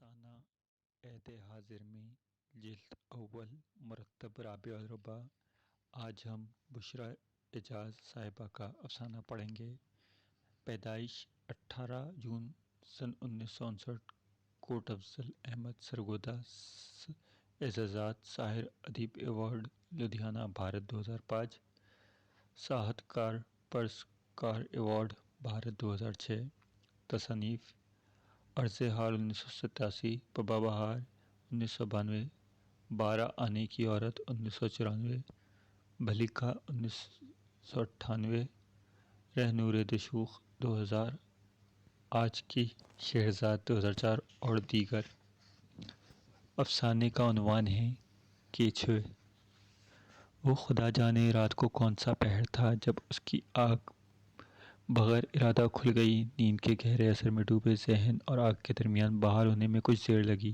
افسانہ عہد حاضر میں جلد اول مرتب رابع الربع۔ آج ہم بشریٰ اعجاز صاحبہ کا افسانہ پڑھیں گے۔ پیدائش 18 جون سن 1959، کوٹ افضل احمد سرگودا، اعزازات ساحر ادیب ایوارڈ لدھیانہ بھارت 2005، ساحت کار پرسکار ایوارڈ بھارت 2006، تصانیف عرض حال 1987، پبا بہار 1992، 12 آنے کی عورت 1994، بھلیکا 1998، رہ نور دشوخ 2000، آج کی شہرزاد 2004 اور دیگر۔ افسانے کا عنوان ہے کیچوے۔ وہ خدا جانے رات کو کون سا پہر تھا جب اس کی آنکھ بغیر ارادہ کھل گئی۔ نیند کے گہرے اثر میں ڈوبے ذہن اور آنکھ کے درمیان بحال ہونے میں کچھ دیر لگی،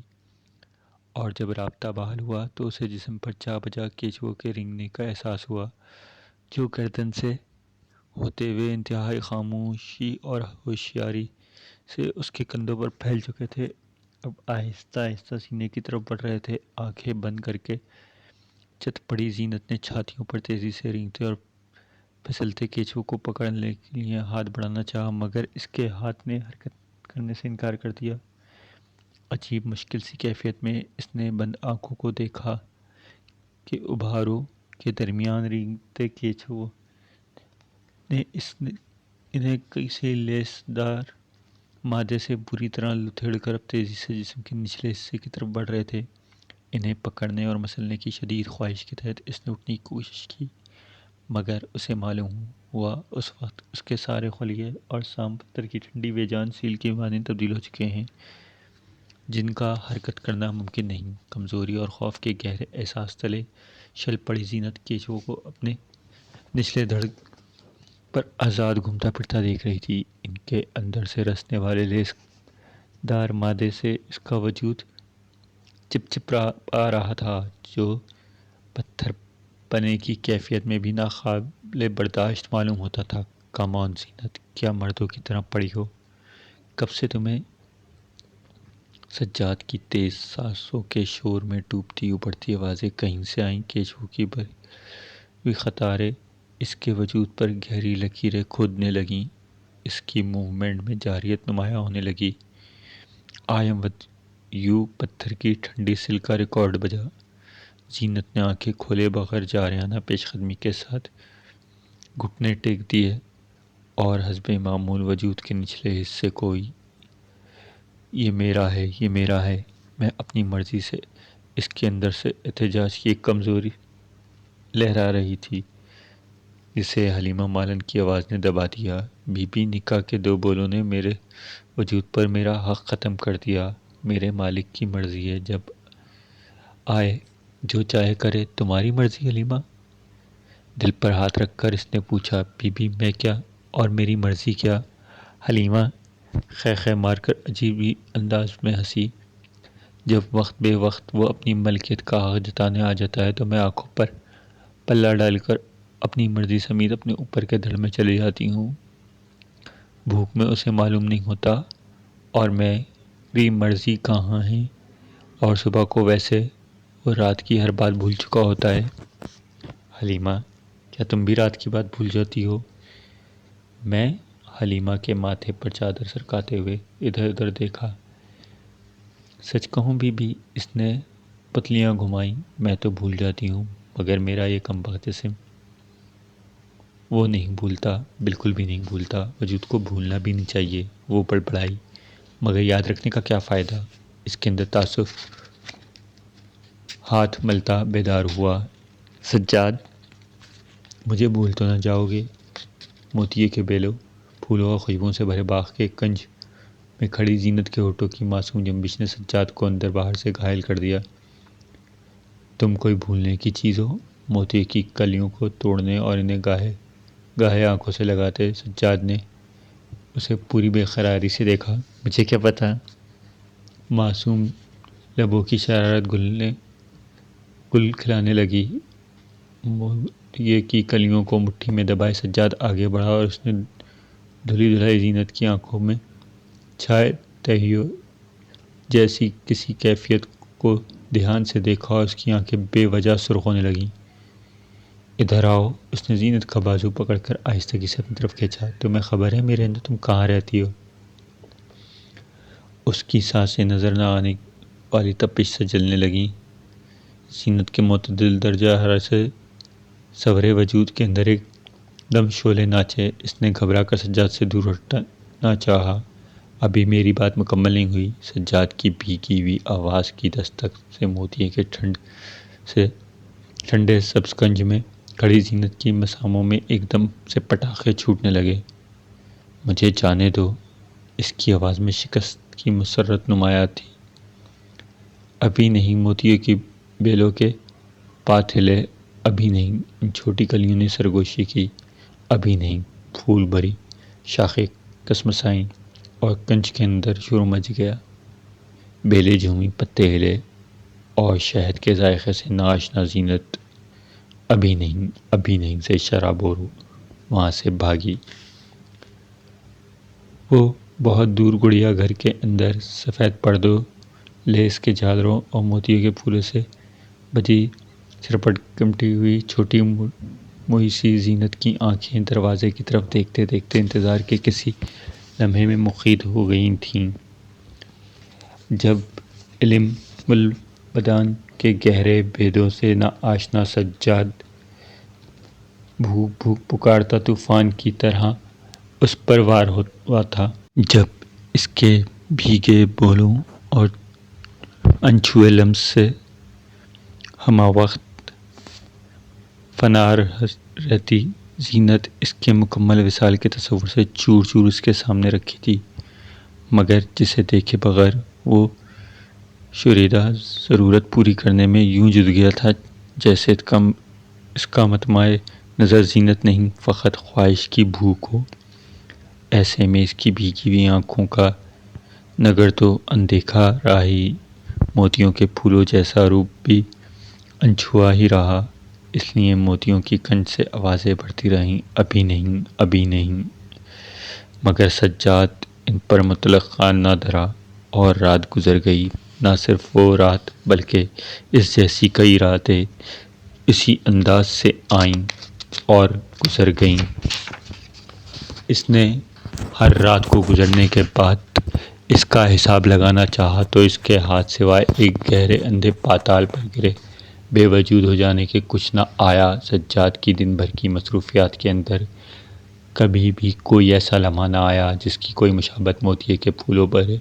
اور جب رابطہ بحال ہوا تو اسے جسم پر جا بجا کیچووں کے رینگنے کا احساس ہوا، جو گردن سے ہوتے ہوئے انتہائی خاموشی اور ہوشیاری سے اس کے کندھوں پر پھیل چکے تھے۔ اب آہستہ آہستہ سینے کی طرف بڑھ رہے تھے۔ آنکھیں بند کر کے چت پڑی زینت نے چھاتیوں پر تیزی سے رینگتے اور پھسلتے کیچووں کو پکڑنے کے لیے ہاتھ بڑھانا چاہا، مگر اس کے ہاتھ نے حرکت کرنے سے انکار کر دیا۔ عجیب مشکل سی کیفیت میں اس نے بند آنکھوں کو دیکھا کہ ابھاروں کے درمیان رینگتے کیچووں نے انہیں کسی لیس دار مادے سے بری طرح لتھڑ کر اب تیزی سے جسم کے نچلے حصے کی طرف بڑھ رہے تھے۔ انہیں پکڑنے اور مسلنے کی شدید خواہش کے تحت اس نے اٹھنے کی کوشش کی، مگر اسے معلوم ہوا اس وقت اس کے سارے خلیے اور سام پتھر کی ٹھنڈی بے جان سیل کی مانند تبدیل ہو چکے ہیں، جن کا حرکت کرنا ممکن نہیں۔ کمزوری اور خوف کے گہرے احساس تلے شل پڑی زینت کیچووں کو اپنے نچلے دھڑ پر آزاد گھومتا پھرتا دیکھ رہی تھی۔ ان کے اندر سے رسنے والے لیس دار مادے سے اس کا وجود چپچپا رہا تھا، جو پتھر پنے کی کیفیت میں بھی ناقابل برداشت معلوم ہوتا تھا۔ کم آن زینت، کیا مردوں کی طرح پڑی ہو؟ کب سے تمہیں؟ سجاد کی تیز سانسوں کے شور میں ڈوبتی ابھرتی آوازیں کہیں سے آئیں۔ کیچووں کی بھری ہوئی قطاریں اس کے وجود پر گہری لکیریں کھودنے لگیں۔ اس کی موومنٹ میں جارحیت نمایاں ہونے لگی۔ آئی ایم ود یو پتھر کی ٹھنڈی سیل کا ریکارڈ بجا۔ زینت نے آنکھیں کھولے بغیر جارحانہ پیش قدمی کے ساتھ گھٹنے ٹیک دیے اور حسب معمول وجود کے نچلے حصے کو یہ میرا ہے، یہ میرا ہے، میں اپنی مرضی سے اس کے اندر سے احتجاج کی ایک کمزوری لہرا رہی تھی، جسے حلیمہ مالن کی آواز نے دبا دیا۔ بی بی نکاح کے دو بولوں نے میرے وجود پر میرا حق ختم کر دیا۔ میرے مالک کی مرضی ہے، جب آئے جو چاہے کرے۔ تمہاری مرضی حلیمہ؟ دل پر ہاتھ رکھ کر اس نے پوچھا۔ بی بی میں کیا اور میری مرضی کیا؟ حلیمہ خے خے مار کر عجیب ہی انداز میں ہنسی۔ جب وقت بے وقت وہ اپنی ملکیت کا حق جتانے آ جاتا ہے تو میں آنکھوں پر پلہ ڈال کر اپنی مرضی سمیت اپنے اوپر کے دھڑ میں چلی جاتی ہوں۔ بھوک میں اسے معلوم نہیں ہوتا اور میری مرضی کہاں ہے، اور صبح کو ویسے وہ رات کی ہر بات بھول چکا ہوتا ہے۔ حلیمہ کیا تم بھی رات کی بات بھول جاتی ہو؟ میں حلیمہ کے ماتھے پر چادر سرکاتے ہوئے ادھر ادھر دیکھا۔ سچ کہوں بی بی، اس نے پتلیاں گھمائیں، میں تو بھول جاتی ہوں، مگر میرا یہ کمبخت جسم وہ نہیں بھولتا، بالکل بھی نہیں بھولتا۔ وجود کو بھولنا بھی نہیں چاہیے۔ وہ بڑبڑائی، مگر یاد رکھنے کا کیا فائدہ؟ اس کے اندر تعصب ہاتھ ملتا بیدار ہوا۔ سجاد، مجھے بھول تو نہ جاؤ گے؟ موتیے کے بیلوں، پھولوں اور خوشبوؤں سے بھرے باغ کے کنج میں کھڑی زینت کے ہونٹوں کی معصوم جنبش نے سجاد کو اندر باہر سے گھائل کر دیا۔ تم کوئی بھولنے کی چیز ہو؟ موتیے کی کلیوں کو توڑنے اور انہیں گاہے گاہے آنکھوں سے لگاتے سجاد نے اسے پوری بے قراری سے دیکھا۔ مجھے کیا پتہ؟ معصوم لبوں کی شرارت گل کھلانے لگی۔ موتیے کی کلیوں کو مٹھی میں دبائے سجاد آگے بڑھا اور اس نے دھلی دھلائی زینت کی آنکھوں میں چھائے جیسی کسی کیفیت کو دھیان سے دیکھا اور اس کی آنکھیں بے وجہ سرخ ہونے لگیں۔ ادھر آؤ، اس نے زینت کا بازو پکڑ کر آہستگی سے اپنی طرف کھینچا۔ تمہیں خبر ہے میرے اندر تم کہاں رہتی ہو؟ اس کی سانسیں نظر نہ آنے والی تپش سے جلنے لگیں۔ زینت کے معتدل درجہ حرارت سے سورے وجود کے اندر ایک دم شعلے ناچے۔ اس نے گھبرا کر سجاد سے دور ہٹنا چاہا۔ ابھی میری بات مکمل نہیں ہوئی۔ سجاد کی بھیگی ہوئی آواز کی دستک سے موتیے کے ٹھنڈے سبز کنج میں کھڑی زینت کی مساموں میں ایک دم سے پٹاخے چھوٹنے لگے۔ مجھے جانے دو۔ اس کی آواز میں شکست کی مسرت نمایاں تھی۔ ابھی نہیں، موتیوں کی بیلوں کے پات ہلے۔ ابھی نہیں، ان چھوٹی کلیوں نے سرگوشی کی۔ ابھی نہیں، پھول بھری شاخیں کسمسائیں اور کنج کے اندر شور مچ گیا۔ بیلیں جھومی، پتے ہلے اور شہد کے ذائقے سے ناآشنا زینت ابھی نہیں، ابھی نہیں سے شرابور وہاں سے بھاگی۔ وہ بہت دور گڑیا گھر کے اندر سفید پردوں، لیس کے جھالروں اور موتیوں کے پھولوں سے بجی چرپٹ کمٹی ہوئی چھوٹی موئی سی زینت کی آنکھیں دروازے کی طرف دیکھتے دیکھتے انتظار کے کسی لمحے میں مقید ہو گئی تھیں۔ جب علم البدان کے گہرے بھیدوں سے نا آشنا سجاد بھوک بھوک پکارتا طوفان کی طرح اس پر وار ہوا تھا، جب اس کے بھیگے بولوں اور انچھوئے لمس سے ہمہ وقت فنا رہتی زینت اس کے مکمل وصال کے تصور سے چور چور اس کے سامنے رکھی تھی، مگر جسے دیکھے بغیر وہ شوریدہ ضرورت پوری کرنے میں یوں جٹ گیا تھا جیسے اس کا مطمع نظر زینت نہیں، فقط خواہش کی بھوک ہو۔ ایسے میں اس کی بھیگی ہوئی آنکھوں کا نگر تو اندیکھا راہی موتیوں کے پھولوں جیسا روپ بھی انچھوا ہی رہا۔ اس لیے موتیوں کی کنج سے آوازیں بڑھتی رہیں، ابھی نہیں، ابھی نہیں، مگر سجاد ان پر مطلقاً نہ دھرا اور رات گزر گئی۔ نہ صرف وہ رات بلکہ اس جیسی کئی راتیں اسی انداز سے آئیں اور گزر گئیں۔ اس نے ہر رات کو گزرنے کے بعد اس کا حساب لگانا چاہا تو اس کے ہاتھ سوائے ایک گہرے اندھے پاتال پر گرے بے وجود ہو جانے کے کچھ نہ آیا۔ سجاد کی دن بھر کی مصروفیات کے اندر کبھی بھی کوئی ایسا لمحہ نہ آیا جس کی کوئی مشابہت موتیے کے پھولوں بھرے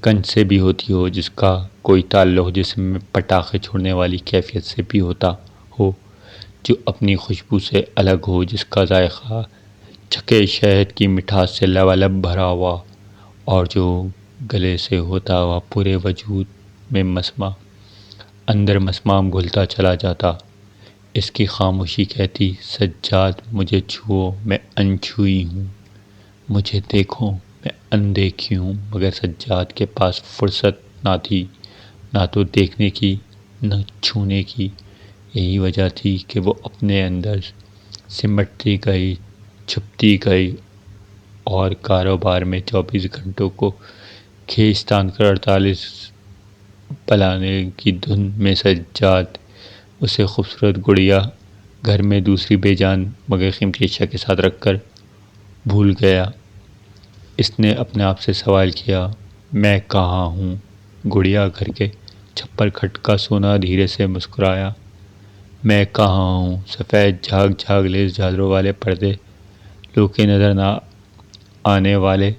کنج سے بھی ہوتی ہو، جس کا کوئی تعلق جسم میں پٹاخے چھوڑنے والی کیفیت سے بھی ہوتا ہو، جو اپنی خوشبو سے الگ ہو، جس کا ذائقہ چکھے شہد کی مٹھاس سے لبالب بھرا ہوا اور جو گلے سے ہوتا ہوا پورے وجود میں اندر مسمام گھلتا چلا جاتا۔ اس کی خاموشی کہتی، سجاد مجھے چھوؤ، میں انچھوئی ہوں، مجھے دیکھو، میں اندیکھی ہوں۔ مگر سجاد کے پاس فرصت نہ تھی، نہ تو دیکھنے کی، نہ چھونے کی۔ یہی وجہ تھی کہ وہ اپنے اندر سمٹتی گئی، چھپتی گئی اور کاروبار میں 24 گھنٹوں کو کھینچ تان کر 48 پلانے کی دھن میں سجاد اسے خوبصورت گڑیا گھر میں دوسری بے جان مگر قیمتی اشیاء کے ساتھ رکھ کر بھول گیا۔ اس نے اپنے آپ سے سوال کیا، میں کہاں ہوں؟ گڑیا گھر کے چھپر کھٹکا سونا دھیرے سے مسکرایا، میں کہاں ہوں؟ سفید جھاگ جھاگ لیس جھالروں والے پردے لو کے نظر نہ آنے والے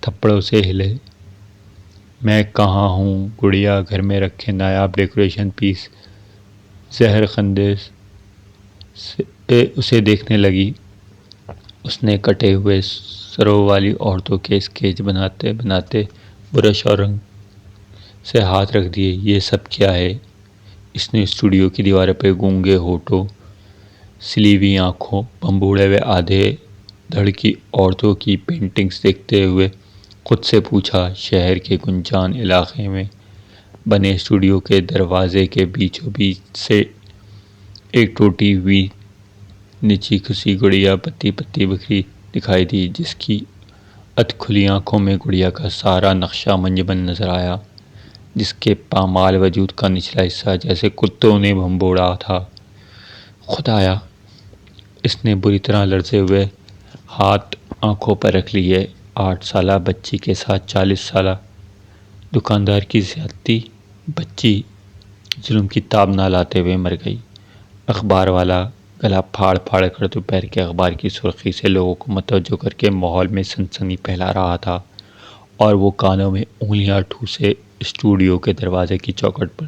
تھپڑوں سے ہلے۔ میں کہاں ہوں؟ گڑیا گھر میں رکھے نایاب ڈیکوریشن پیس زہر خندیس سے اسے دیکھنے لگی۔ اس نے کٹے ہوئے سروں والی عورتوں کے اسکیچ بناتے بناتے برش اور رنگ سے ہاتھ رکھ دیے۔ یہ سب کیا ہے؟ اس نے اسٹوڈیو کی دیواروں پہ گونگے ہونٹوں، سلی ہوئی آنکھوں، بمبوڑے ہوئے آدھے دھڑ کی عورتوں کی پینٹنگز دیکھتے ہوئے خود سے پوچھا۔ شہر کے گنجان علاقے میں بنے اسٹوڈیو کے دروازے کے بیچوں بیچ سے ایک ٹوٹی ہوئی نیچی کھسی گڑیا پتی پتی بکھری دکھائی دی، جس کی ادھ کھلی آنکھوں میں گڑیا کا سارا نقشہ منجمد نظر آیا۔ جس کے پامال وجود کا نچلا حصہ جیسے کتوں نے بھنبوڑا تھا۔ خدایا! اس نے بری طرح لرزے ہوئے ہاتھ آنکھوں پر رکھ لیے۔ 8 سالہ بچی کے ساتھ 40 سالہ دکاندار کی زیادتی۔ بچی ظلم کی تاب نہ لاتے ہوئے مر گئی۔ اخبار والا گلا پھاڑ پھاڑ کر دوپہر کے اخبار کی سرخی سے لوگوں کو متوجہ کر کے ماحول میں سنسنی پھیلا رہا تھا، اور وہ کانوں میں انگلیاں ٹھوسے اسٹوڈیو کے دروازے کی چوکھٹ پر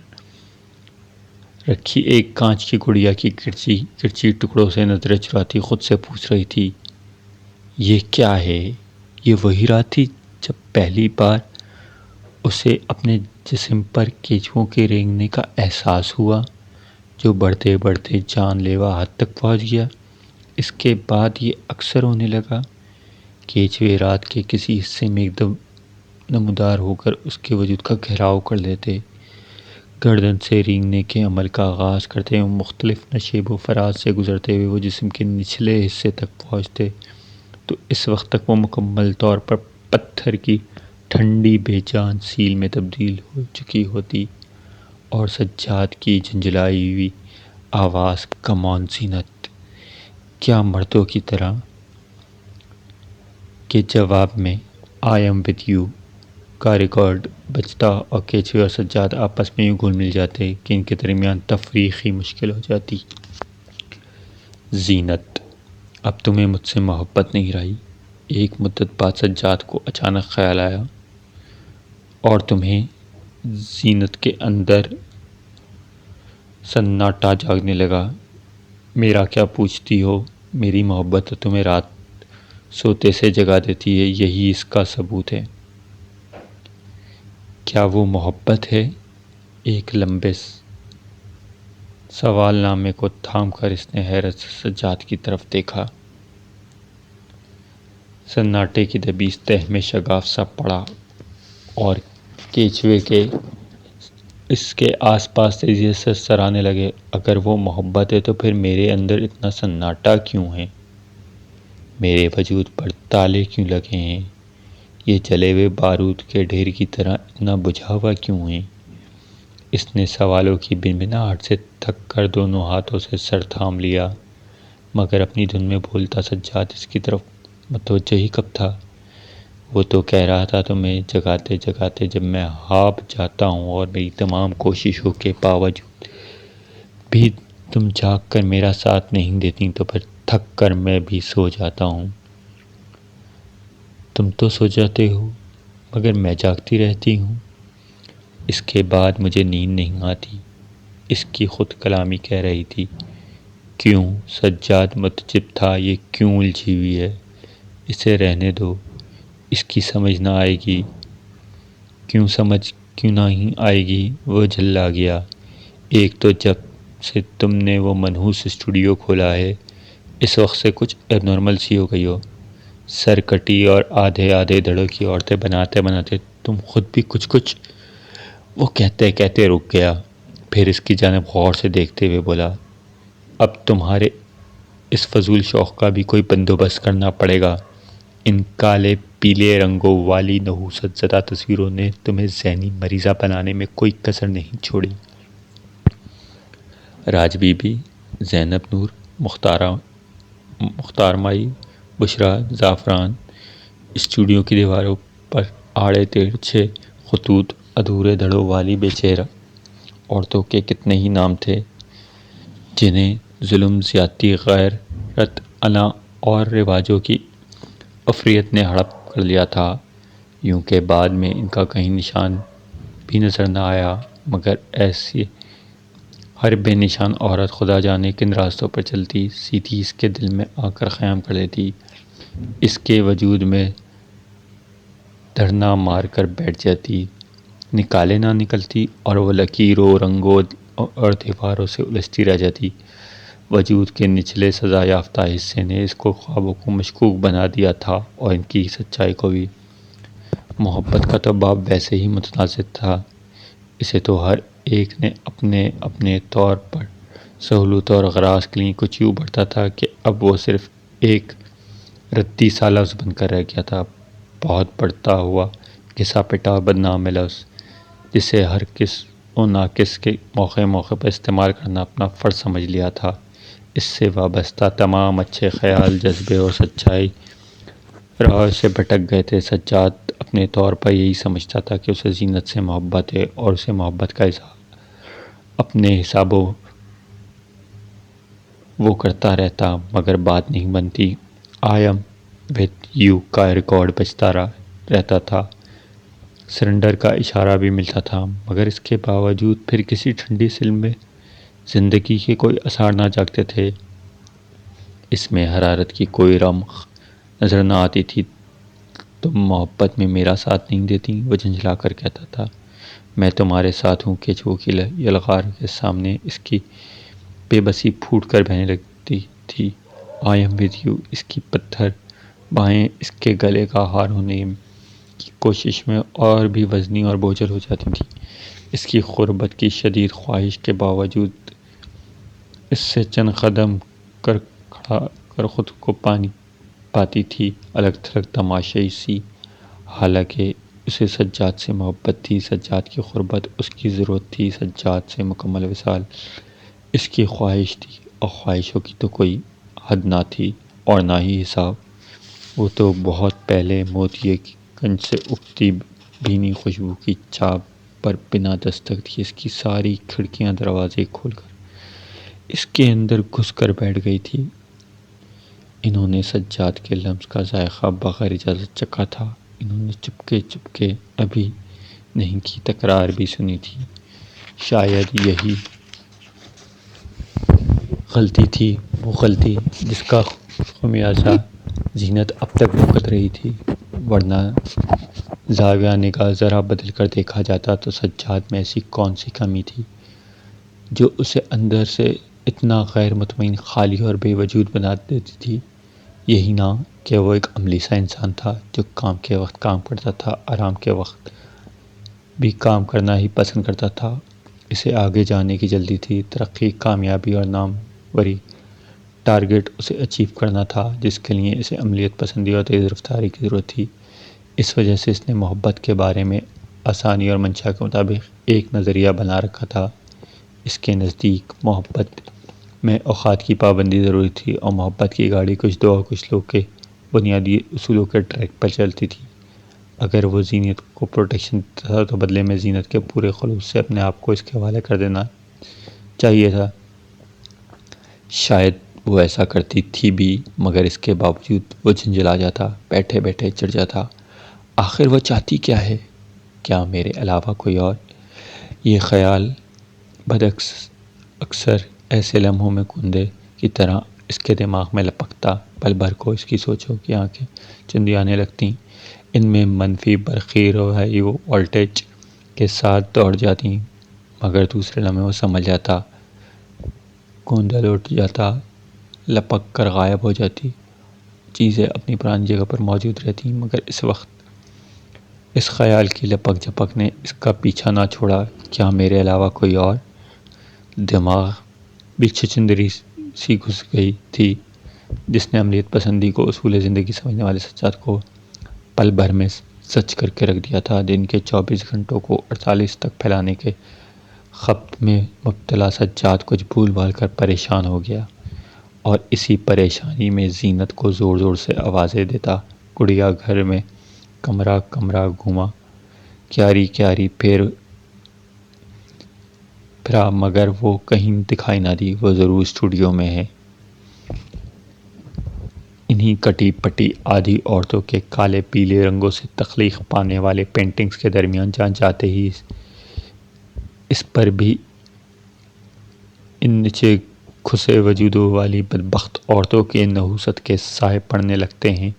رکھی ایک کانچ کی گڑیا کی کرچی کرچی ٹکڑوں سے نظریں چراتی خود سے پوچھ رہی تھی، یہ کیا ہے؟ یہ وہی رات تھی جب پہلی بار اسے اپنے جسم پر کیچووں کے رینگنے کا احساس ہوا، جو بڑھتے بڑھتے جان لیوا حد تک پہنچ گیا۔ اس کے بعد یہ اکثر ہونے لگا۔ کیچوے رات کے کسی حصے میں ایک دم نمودار ہو کر اس کے وجود کا گھیراؤ کر لیتے، گردن سے رینگنے کے عمل کا آغاز کرتے ہیں، مختلف نشیب و فراز سے گزرتے ہوئے وہ جسم کے نچلے حصے تک پہنچتے تو اس وقت تک وہ مکمل طور پر پتھر کی ٹھنڈی بے جان سیل میں تبدیل ہو چکی ہوتی، اور سجاد کی جھنجھلائی ہوئی آواز کم آن زینت، کیا مردوں کی طرح کے جواب میں آئی ایم ود یو کا ریکارڈ بجتا، اور کیچوے اور سجاد آپس میں یوں گھل مل جاتے کہ ان کے درمیان تفریق ہی مشکل ہو جاتی۔ زینت، اب تمہیں مجھ سے محبت نہیں رہی؟ ایک مدت بعد سجاد کو اچانک خیال آیا، اور تمہیں؟ زینت کے اندر سناٹا جاگنے لگا۔ میرا کیا پوچھتی ہو؟ میری محبت تو تمہیں رات سوتے سے جگا دیتی ہے، یہی اس کا ثبوت ہے۔ کیا وہ محبت ہے؟ ایک لمبے سوال نامے کو تھام کر اس نے حیرت سے سجاد کی طرف دیکھا۔ سناٹے کی دبیش تہ میں شگاف سا پڑا، اور کیچوے کے اس کے آس پاس تیزی سے سرسرانے لگے۔ اگر وہ محبت ہے تو پھر میرے اندر اتنا سناٹا کیوں ہے؟ میرے وجود پر تالے کیوں لگے ہیں؟ یہ جلے ہوئے بارود کے ڈھیر کی طرح اتنا بجھا ہوا کیوں ہے؟ اس نے سوالوں کی بنبناہٹ سے تھک کر دونوں ہاتھوں سے سر تھام لیا، مگر اپنی دھن میں بولتا سجاد اس کی طرف متوجہ ہی کب تھا؟ وہ تو کہہ رہا تھا تمہیں جگاتے جگاتے جب میں ہاپ جاتا ہوں اور میری تمام کوششوں کے باوجود بھی تم جاگ کر میرا ساتھ نہیں دیتی تو پھر تھک کر میں بھی سو جاتا ہوں۔ تم تو سو جاتے ہو مگر میں جاگتی رہتی ہوں۔ اس کے بعد مجھے نیند نہیں آتی۔ اس کی خود کلامی کہہ رہی تھی۔ کیوں؟ سجاد متعجب تھا۔ یہ کیوں الجھی ہوئی ہے؟ اسے رہنے دو، اس کی سمجھ نہ آئے گی۔ کیوں سمجھ کیوں نہیں آئے گی؟ وہ جھلا گیا۔ ایک تو جب سے تم نے وہ منحوس اسٹوڈیو کھولا ہے، اس وقت سے کچھ اب نارمل سی ہو گئی ہو۔ سر کٹی اور آدھے آدھے دھڑوں کی عورتیں بناتے بناتے تم خود بھی کچھ۔ وہ کہتے کہتے رک گیا، پھر اس کی جانب غور سے دیکھتے ہوئے بولا، اب تمہارے اس فضول شوق کا بھی کوئی بندوبست کرنا پڑے گا۔ ان کالے پیلے رنگوں والی نحوست زدہ تصویروں نے تمہیں ذہنی مریضہ بنانے میں کوئی کسر نہیں چھوڑی۔ راج بی بی، زینب نور، مختار مائی، بشرا، زعفران۔ اسٹوڈیو کی دیواروں پر آڑے تیرچھے خطوط، ادھورے دھڑوں والی بے چہرہ عورتوں کے کتنے ہی نام تھے، جنہیں ظلم، زیادتی، غیرت، انا اور رواجوں کی افریت نے ہڑپ کر لیا تھا۔ یوں کہ بعد میں ان کا کہیں نشان بھی نظر نہ آیا، مگر ایسی ہر بے نشان عورت خدا جانے کن راستوں پر چلتی، سیدھی اس کے دل میں آ کر قیام کر لیتی، اس کے وجود میں دھرنا مار کر بیٹھ جاتی، نکالے نہ نکلتی، اور وہ لکیروں، رنگوں اور دیواروں سے الجھتی رہ جاتی۔ وجود کے نچلے سزا یافتہ حصے نے اس کو خوابوں کو مشکوک بنا دیا تھا، اور ان کی سچائی کو بھی۔ محبت کا تو باب ویسے ہی متنازع تھا، اسے تو ہر ایک نے اپنے اپنے طور پر سہولت اور غراض کے لیے کچھ یوں بڑھتا تھا کہ اب وہ صرف ایک ردی سا لفظ بن کر رہ گیا تھا، بہت بڑھتا ہوا، گھسا پٹا اور بدنام لفظ، جسے ہر کس و ناقص کے موقع پر استعمال کرنا اپنا فرض سمجھ لیا تھا۔ اس سے وابستہ تمام اچھے خیال، جذبے اور سچائی راہ سے بھٹک گئے تھے۔ سجاد اپنے طور پر یہی سمجھتا تھا کہ اسے زینت سے محبت ہے اور اسے محبت کا اظہار اپنے حساب وہ کرتا رہتا، مگر بات نہیں بنتی۔ آئی ایم وتھ یو کا ریکارڈ بجتا رہتا تھا، سرنڈر کا اشارہ بھی ملتا تھا، مگر اس کے باوجود پھر کسی ٹھنڈی سیل میں زندگی کے کوئی آثار نہ جاگتے تھے۔ اس میں حرارت کی کوئی رمق نظر نہ آتی تھی۔ تم محبت میں میرا ساتھ نہیں دیتی، وہ جھنجھلا کر کہتا تھا۔ میں تمہارے ساتھ ہوں، کیچو کی یلغار کے سامنے اس کی بے بسی پھوٹ کر بہنے لگتی تھی۔ آئی ایم ود یو، اس کی پتھر بائیں اس کے گلے کا ہار ہونے کی کوشش میں اور بھی وزنی اور بوجھل ہو جاتی تھی۔ اس کی غربت کی شدید خواہش کے باوجود اس سے چند قدم کر کھڑا کر خود کو پاتی تھی، الگ تھلگ تماشائی سی۔ حالانکہ اسے سجاد سے محبت تھی، سجاد کی غربت اس کی ضرورت تھی، سجاد سے مکمل وصال اس کی خواہش تھی، اور خواہشوں کی تو کوئی حد نہ تھی اور نہ ہی حساب۔ وہ تو بہت پہلے موتیے کی گنج سے اٹھتی بھینی خوشبو کی چاپ پر بنا دستک دیے اس کی ساری کھڑکیاں دروازے کھول کر اس کے اندر گھس کر بیٹھ گئی تھی۔ انہوں نے سجاد کے لمس کا ذائقہ بغیر اجازت چکھا تھا، انہوں نے چپکے ابھی نہیں کی تکرار بھی سنی تھی۔ شاید یہی غلطی تھی، وہ غلطی جس کا خمیازہ زینت اب تک بھگت رہی تھی، ورنہ زاویہ نگاہ ذرا بدل کر دیکھا جاتا تو سجاد میں ایسی کون سی کمی تھی جو اسے اندر سے اتنا غیر مطمئن، خالی اور بے وجود بنا دیتی تھی؟ یہی نہ کہ وہ ایک عملی سا انسان تھا جو کام کے وقت کام کرتا تھا، آرام کے وقت بھی کام کرنا ہی پسند کرتا تھا۔ اسے آگے جانے کی جلدی تھی، ترقی، کامیابی اور ناموری ٹارگٹ اسے اچیو کرنا تھا، جس کے لیے اسے عملیات پسندی اور تیز رفتاری کی ضرورت تھی۔ اس وجہ سے اس نے محبت کے بارے میں آسانی اور منشا کے مطابق ایک نظریہ بنا رکھا تھا۔ اس کے نزدیک محبت میں اوقات کی پابندی ضروری تھی، اور محبت کی گاڑی کچھ دو اور کچھ لوگ کے بنیادی اصولوں کے ٹریک پر چلتی تھی۔ اگر وہ زینت کو پروٹیکشن دیتا تھا تو بدلے میں زینت کے پورے خلوص سے اپنے آپ کو اس کے حوالے کر دینا چاہیے تھا۔ شاید وہ ایسا کرتی تھی بھی، مگر اس کے باوجود وہ جھنجھلا جاتا، بیٹھے بیٹھے چڑھ جاتا۔ آخر وہ چاہتی کیا ہے؟ کیا میرے علاوہ کوئی اور؟ یہ خیال بدعکس اکثر ایسے لمحوں میں کندے کی طرح اس کے دماغ میں لپکتا، پل بھر کو اس کی سوچوں کی آنکھیں چندیانے لگتیں، ان میں منفی برقی روحانی وولٹیج کے ساتھ دوڑ جاتی، مگر دوسرے لمحے وہ سمجھ جاتا، گوندل اٹھ جاتا، لپک کر غائب ہو جاتی، چیزیں اپنی پرانی جگہ پر موجود رہتی، مگر اس وقت اس خیال کی لپک جھپک نے اس کا پیچھا نہ چھوڑا، کیا میرے علاوہ کوئی اور؟ دماغ بھی چھچندری سی گھس گئی تھی، جس نے عملیات پسندی کو اصول زندگی سمجھنے والے سجاد کو پل بھر میں سچ کر کے رکھ دیا تھا۔ دن کے 24 گھنٹوں کو 48 تک پھیلانے کے خبت میں مبتلا سجاد کچھ بھول بھال کر پریشان ہو گیا، اور اسی پریشانی میں زینت کو زور زور سے آوازیں دیتا گڑیا گھر میں کمرہ کمرہ گھوما، کیاری کیاری پھرا، مگر وہ کہیں دکھائی نہ دی۔ وہ ضرور اسٹوڈیو میں ہے۔ انہی کٹی پٹی آدھی عورتوں کے کالے پیلے رنگوں سے تخلیق پانے والے پینٹنگز کے درمیان جاتے ہی اس پر بھی ان نیچے کھسے وجودوں والی بدبخت عورتوں کے نحوست کے سائے پڑنے لگتے ہیں،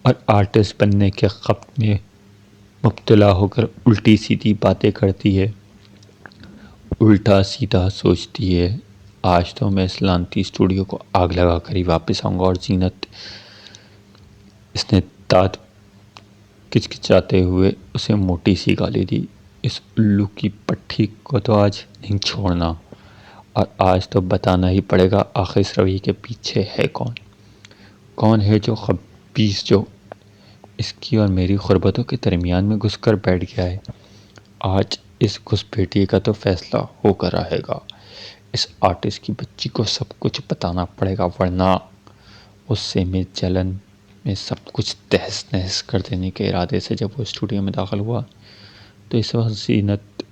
اور آرٹسٹ بننے کے خبت میں مبتلا ہو کر الٹی سیدھی باتیں کرتی ہے، الٹا سیدھا سوچتی ہے۔ آج تو میں اس لعنتی اسٹوڈیو کو آگ لگا کر ہی واپس آؤں گا۔ اور زینت، اس نے دانت کچکچاتے ہوئے اسے موٹی سی گالی دی، اس الو کی پٹھی کو تو آج نہیں چھوڑنا، اور آج تو بتانا ہی پڑے گا آخر اس رویے کے پیچھے ہے کون؟ کون ہے جو خبیث جو اس کی اور میری غربتوں کے درمیان میں گھس کر بیٹھ گیا ہے؟ آج اس گھسپیٹیے کا تو فیصلہ ہو کر رہے گا۔ اس آرٹسٹ کی بچی کو سب کچھ بتانا پڑے گا، ورنہ غصے میں جلن میں سب کچھ تہس نہس کر دینے کے ارادے سے جب وہ اسٹوڈیو میں داخل ہوا تو اس وقت زینت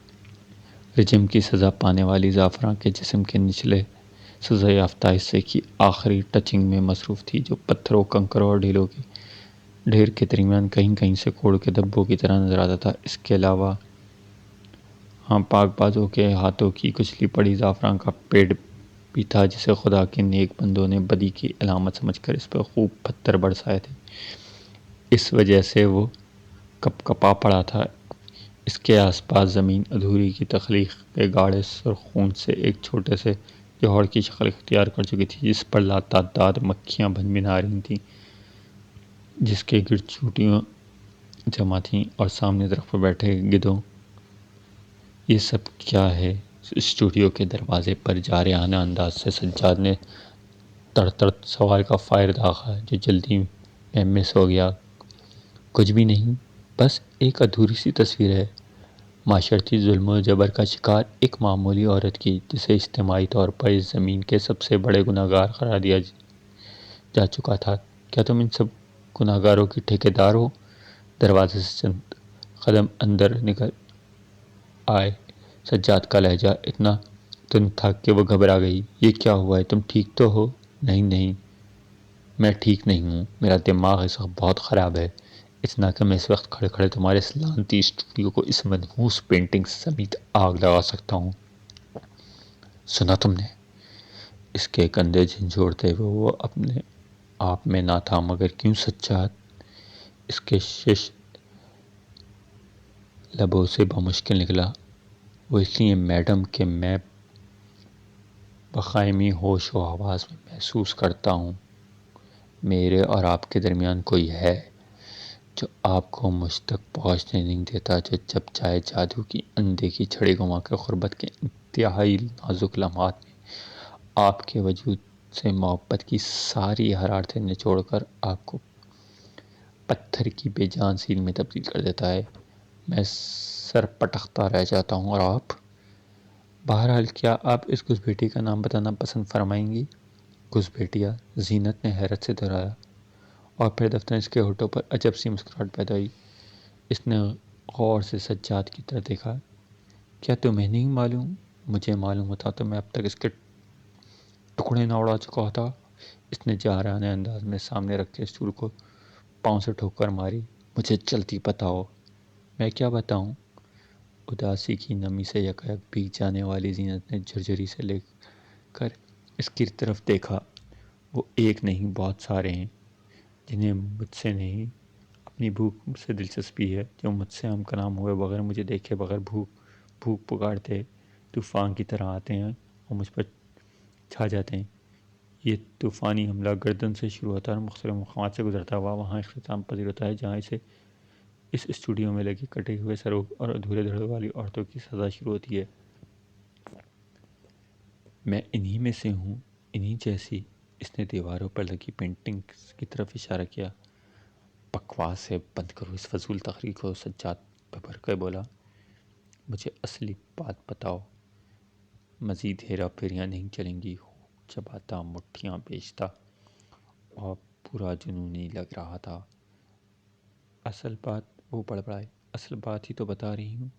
رجم کی سزا پانے والی زعفران کے جسم کے نچلے سزا یافتہ حصے کی آخری ٹچنگ میں مصروف تھی، جو پتھروں، کنکروں اور ڈھیلوں کے ڈھیر کے درمیان کہیں کہیں سے کوڑ کے دھبوں کی طرح نظر آتا تھا۔ اس کے علاوہ پاک بازوں کے ہاتھوں کی کچلی پڑی زعفران کا پیڑ بھی تھا، جسے خدا کے نیک بندوں نے بدی کی علامت سمجھ کر اس پر خوب پتھر برسائے تھے۔ اس وجہ سے وہ کپ کپا پڑا تھا۔ اس کے آس پاس زمین ادھوری کی تخلیق کے گاڑھے سرخ خون سے ایک چھوٹے سے جوہر کی شکل اختیار کر چکی تھی، جس پر لاتعداد مکھیاں بھن بھنا رہی تھیں، جس کے گرد چیونٹیاں جمع تھیں، اور سامنے درخت پر بیٹھے گدھوں۔ یہ سب کیا ہے؟ اسٹوڈیو کے دروازے پر جارحانہ انداز سے سجاد نے تڑ تڑ سوال کا فائر داغا، جو جلدی میں مس ہو گیا۔ کچھ بھی نہیں، بس ایک ادھوری سی تصویر ہے، معاشرتی ظلم و جبر کا شکار ایک معمولی عورت کی، جسے اجتماعی طور پر اس زمین کے سب سے بڑے گنہگار قرار دیا جا چکا تھا۔ کیا تم ان سب گنہگاروں کی ٹھیکیدار ہو؟ دروازے سے چند قدم اندر نکل آئے سجاد کا لہجہ اتنا تند تھا کہ وہ گھبرا گئی۔ یہ کیا ہوا ہے؟ تم ٹھیک تو ہو؟ نہیں نہیں، میں ٹھیک نہیں ہوں، میرا دماغ اس وقت بہت خراب ہے، اتنا کہ میں اس وقت کھڑے کھڑے تمہارے اس لعنتی اسٹوڈیو کو، اس منحوس پینٹنگ سمیت آگ لگا سکتا ہوں۔ سنا تم نے؟ اس کے کندھے جھنجھوڑتے ہوئے وہ اپنے آپ میں نہ تھا، مگر کیوں سجاد؟ اس کے شش لبوں سے بمشکل نکلا۔ وہ اس لیے میڈم کہ میں بقائمی ہوش و حواس میں محسوس کرتا ہوں میرے اور آپ کے درمیان کوئی ہے جو آپ کو مجھ تک پہنچنے نہیں دیتا، جو جب چاہے جادو کی اندیکھی چھڑی گھما کر غربت کے انتہائی نازک لمحات میں آپ کے وجود سے محبت کی ساری حرارتیں نچوڑ کر آپ کو پتھر کی بے جان سیل میں تبدیل کر دیتا ہے۔ میں سر پٹکتا رہ جاتا ہوں، اور آپ؟ بہرحال، کیا آپ اس گھسپیٹیے کا نام بتانا پسند فرمائیں گی؟ گھسپیٹیا؟ زینت نے حیرت سے دہرایا، اور پھر دفتر اس کے ہونٹوں پر عجب سی مسکراہٹ پیدا ہوئی۔ اس نے غور سے سجاد کی طرف دیکھا۔ کیا تمہیں نہیں معلوم؟ مجھے معلوم ہوتا تو میں اب تک اس کے ٹکڑے نہ اڑا چکا ہوتا۔ اس نے جارحانہ انداز میں سامنے رکھے اسٹول کو پاؤں سے ٹھوکر ماری۔ مجھے جلدی بتاؤ۔ میں کیا بتاؤں؟ اداسی کی نمی سے یکایک بھیگ جانے والی زینت نے جھرجھری سے لے کر اس کی طرف دیکھا۔ وہ ایک نہیں، بہت سارے ہیں جنہیں مجھ سے نہیں، اپنی بھوک سے دلچسپی ہے، جو مجھ سے ہم کلام ہوئے بغیر، مجھے دیکھے بغیر بھوک پکارتے طوفان کی طرح آتے ہیں اور مجھ پر چھا جاتے ہیں۔ یہ طوفانی حملہ گردن سے شروع ہوتا ہے اور مختلف مقامات سے گزرتا ہوا وہاں اختتام پذیر ہوتا ہے جہاں اسے اس اسٹوڈیو میں لگی کٹے ہوئے سروں اور ادھورے دھڑوں والی عورتوں کی سزا شروع ہوتی ہے۔ میں انہی میں سے ہوں، انہی جیسی۔ اس نے دیواروں پر لگی پینٹنگز کی طرف اشارہ کیا۔ بکواس ہے، بند کرو اس فضول تقریر کو، سجاد بھر کے بولا۔ مجھے اصلی بات بتاؤ، مزید ہیرا پھیریاں نہیں چلیں گی۔ ہوک چباتا، مٹھیاں بیچتا اور پورا جنونی لگ رہا تھا۔ اصل بات، وہ بڑبڑائے، اصل بات ہی تو بتا رہی ہوں۔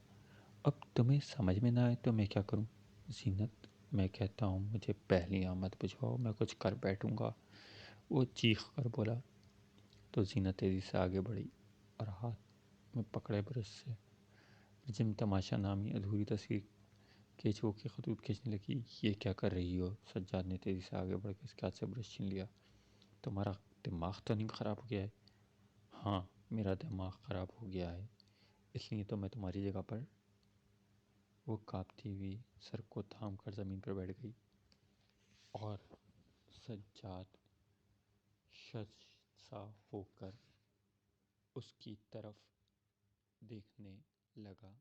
اب تمہیں سمجھ میں نہ آئے تو میں کیا کروں؟ زینت، میں کہتا ہوں مجھے پہلیاں مت بجھواؤ، میں کچھ کر بیٹھوں گا، وہ چیخ کر بولا۔ تو زینت تیزی سے آگے بڑھی اور ہاتھ میں پکڑے برش سے رجم تماشا نامی ادھوری تصویر کیچووں کے خطوط کھینچنے لگی۔ یہ کیا کر رہی ہو؟ سجاد نے تیزی سے آگے بڑھ کے اس کے ہاتھ سے برش چھین لیا۔ تمہارا دماغ تو نہیں خراب ہو گیا ہے؟ ہاں، میرا دماغ خراب ہو گیا ہے، اس لیے تو میں تمہاری جگہ پر۔ وہ کانپتی ہوئی سر کو تھام کر زمین پر بیٹھ گئی اور سجاد شرمسا ہو کر اس کی طرف دیکھنے لگا۔